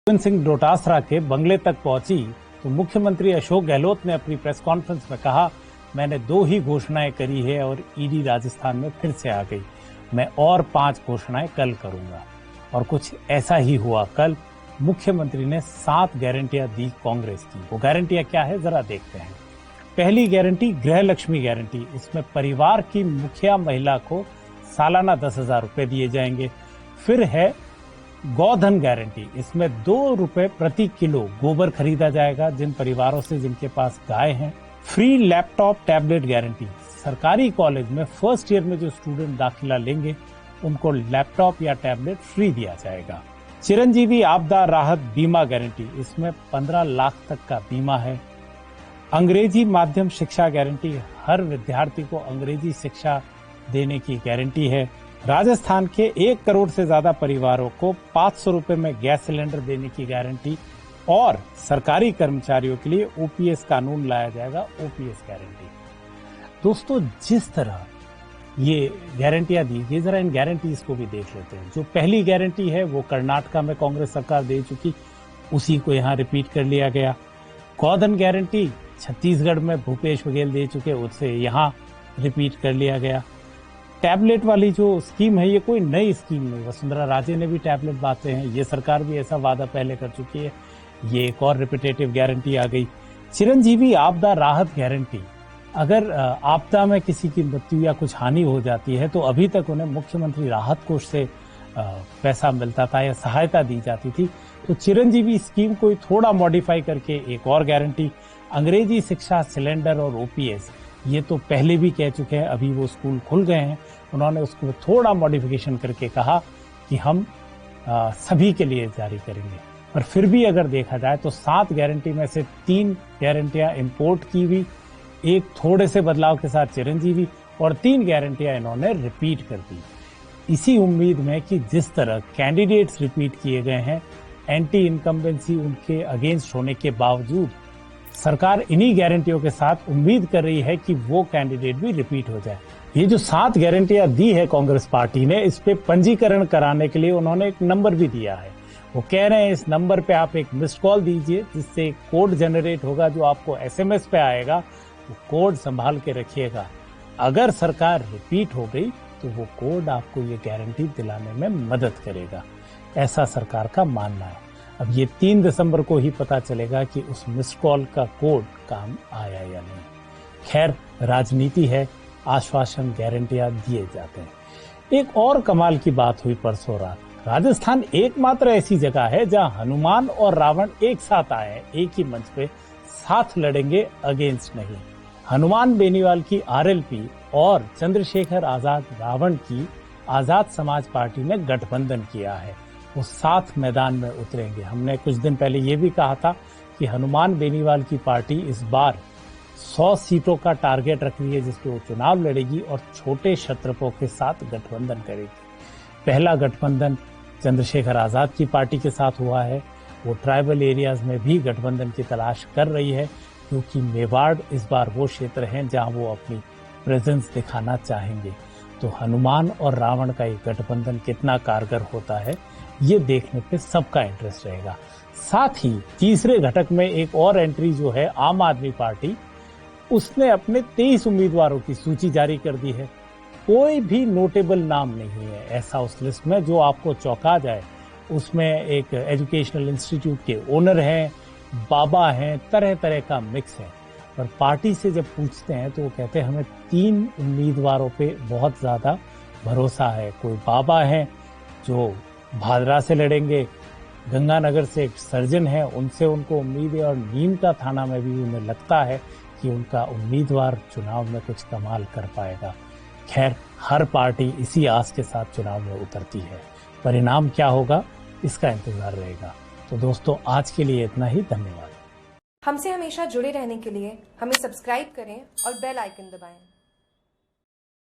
गोविंद सिंह डोटासरा के बंगले तक पहुंची तो मुख्यमंत्री अशोक गहलोत ने अपनी प्रेस कॉन्फ्रेंस में कहा, मैंने 2 ही घोषणाएं करी है और ईडी राजस्थान में फिर से आ गई। मैं और 5 घोषणाएं कल करूंगा। और कुछ ऐसा ही हुआ। कल मुख्यमंत्री ने 7 गारंटियां दी कांग्रेस की। वो गारंटियां क्या है, जरा देखते हैं। पहली गारंटी गृह लक्ष्मी गारंटी। इसमें परिवार की मुखिया महिला को सालाना 10,000 रुपए दिए जाएंगे। फिर है गोधन गारंटी। इसमें 2 रुपए प्रति किलो गोबर खरीदा जाएगा जिन परिवारों से जिनके पास गाय हैं। Free laptop tablet guarantee. सरकारी कॉलेज में फर्स्ट ईयर में जो स्टूडेंट दाखिला लेंगे उनको लैपटॉप या टैबलेट फ्री दिया जाएगा। चिरंजीवी आपदा राहत बीमा गारंटी। इसमें 15 लाख तक का बीमा है। अंग्रेजी माध्यम शिक्षा गारंटी। हर विद्यार्थी को अंग्रेजी शिक्षा देने की गारंटी है। राजस्थान के 1 करोड़ से ज्यादा परिवारों को 500 रुपए में गैस सिलेंडर देने की गारंटी। और सरकारी कर्मचारियों के लिए ओपीएस कानून लाया जाएगा, ओपीएस गारंटी। दोस्तों, जिस तरह ये गारंटियां दी गई, जरा इन गारंटीज को भी देख लेते हैं। जो पहली गारंटी है वो कर्नाटका में कांग्रेस सरकार दे चुकी, उसी को यहाँ रिपीट कर लिया गया। गोधन गारंटी छत्तीसगढ़ में भूपेश बघेल दे चुके, उससे यहाँ रिपीट कर लिया गया। टैबलेट वाली जो स्कीम है ये कोई नई स्कीम नहीं, वसुंधरा राजे ने भी टैबलेट बांटे हैं, ये सरकार भी ऐसा वादा पहले कर चुकी है। ये एक और रिपीटेटिव गारंटी आ गई। चिरंजीवी आपदा राहत गारंटी। अगर आपदा में किसी की मृत्यु या कुछ हानि हो जाती है तो अभी तक उन्हें मुख्यमंत्री राहत कोष से पैसा मिलता था या सहायता दी जाती थी। तो चिरंजीवी स्कीम को थोड़ा मॉडिफाई करके एक और गारंटी। अंग्रेजी शिक्षा सिलेंडर और ओपीएस, ये तो पहले भी कह चुके हैं, अभी वो स्कूल खुल गए हैं, उन्होंने उसको थोड़ा मॉडिफिकेशन करके कहा कि हम सभी के लिए जारी करेंगे। पर फिर भी अगर देखा जाए तो 7 गारंटी में से 3 गारंटियां इंपोर्ट की हुई, एक थोड़े से बदलाव के साथ चिरंजीवी, और 3 गारंटियां इन्होंने रिपीट कर दी। इसी उम्मीद में कि जिस तरह कैंडिडेट्स रिपीट किए गए हैं, एंटी इनकम्बेंसी उनके अगेंस्ट होने के बावजूद सरकार इन्हीं गारंटियों के साथ उम्मीद कर रही है कि वो कैंडिडेट भी रिपीट हो जाए। ये जो 7 गारंटियां दी है कांग्रेस पार्टी ने, इस पे पंजीकरण कराने के लिए उन्होंने एक नंबर भी दिया है। वो कह रहे हैं इस नंबर पे आप एक मिस्ड कॉल दीजिए, जिससे एक कोड जनरेट होगा जो आपको एसएमएस पे आएगा। वो कोड संभाल के रखिएगा। अगर सरकार रिपीट हो गई तो वो कोड आपको ये गारंटी दिलाने में मदद करेगा, ऐसा सरकार का मानना है। अब ये 3 दिसंबर को ही पता चलेगा कि उस मिस्ड कॉल का कोड काम आया या नहीं। खैर, राजनीति है, आश्वासन गारंटियां दिए जाते हैं। एक और कमाल की बात हुई परसों रात। राजस्थान एकमात्र ऐसी जगह है जहां हनुमान और रावण एक साथ आए हैं, एक ही मंच पे साथ लड़ेंगे, अगेंस्ट नहीं। हनुमान बेनीवाल की आरएलपी और चंद्रशेखर आजाद रावण की आजाद समाज पार्टी ने गठबंधन किया है। वो साथ मैदान में उतरेंगे। हमने कुछ दिन पहले ये भी कहा था कि हनुमान बेनीवाल की पार्टी इस बार 100 सीटों का टारगेट रख रही है जिसपे वो चुनाव लड़ेगी और छोटे क्षत्रपों के साथ गठबंधन करेगी। पहला गठबंधन चंद्रशेखर आजाद की पार्टी के साथ हुआ है। वो ट्राइबल एरियाज में भी गठबंधन की तलाश कर रही है, क्योंकि मेवाड़ इस बार वो क्षेत्र हैं जहां वो अपनी प्रेजेंस दिखाना चाहेंगे। तो हनुमान और रावण का एक गठबंधन कितना कारगर होता है, ये देखने पे सबका इंटरेस्ट रहेगा। साथ ही तीसरे घटक में एक और एंट्री जो है आम आदमी पार्टी, उसने अपने 23 उम्मीदवारों की सूची जारी कर दी है। कोई भी नोटेबल नाम नहीं है ऐसा उस लिस्ट में जो आपको चौंका जाए। उसमें एक एजुकेशनल इंस्टीट्यूट के ओनर हैं, बाबा हैं, तरह तरह का मिक्स है। पर पार्टी से जब पूछते हैं तो वो कहते हैं हमें 3 उम्मीदवारों पे बहुत ज्यादा भरोसा है। कोई बाबा हैं जो भादरा से लड़ेंगे, गंगानगर से एक सर्जन है, उनसे उनको उम्मीद है, और नीम का थाना में भी उन्हें लगता है कि उनका उम्मीदवार चुनाव में कुछ कमाल कर पाएगा। खैर, हर पार्टी इसी आस के साथ चुनाव में उतरती है। परिणाम क्या होगा इसका इंतजार रहेगा। तो दोस्तों, आज के लिए इतना ही। धन्यवाद। हमसे हमेशा जुड़े रहने के लिए हमें सब्सक्राइब करें और बेल आइकन दबाएं।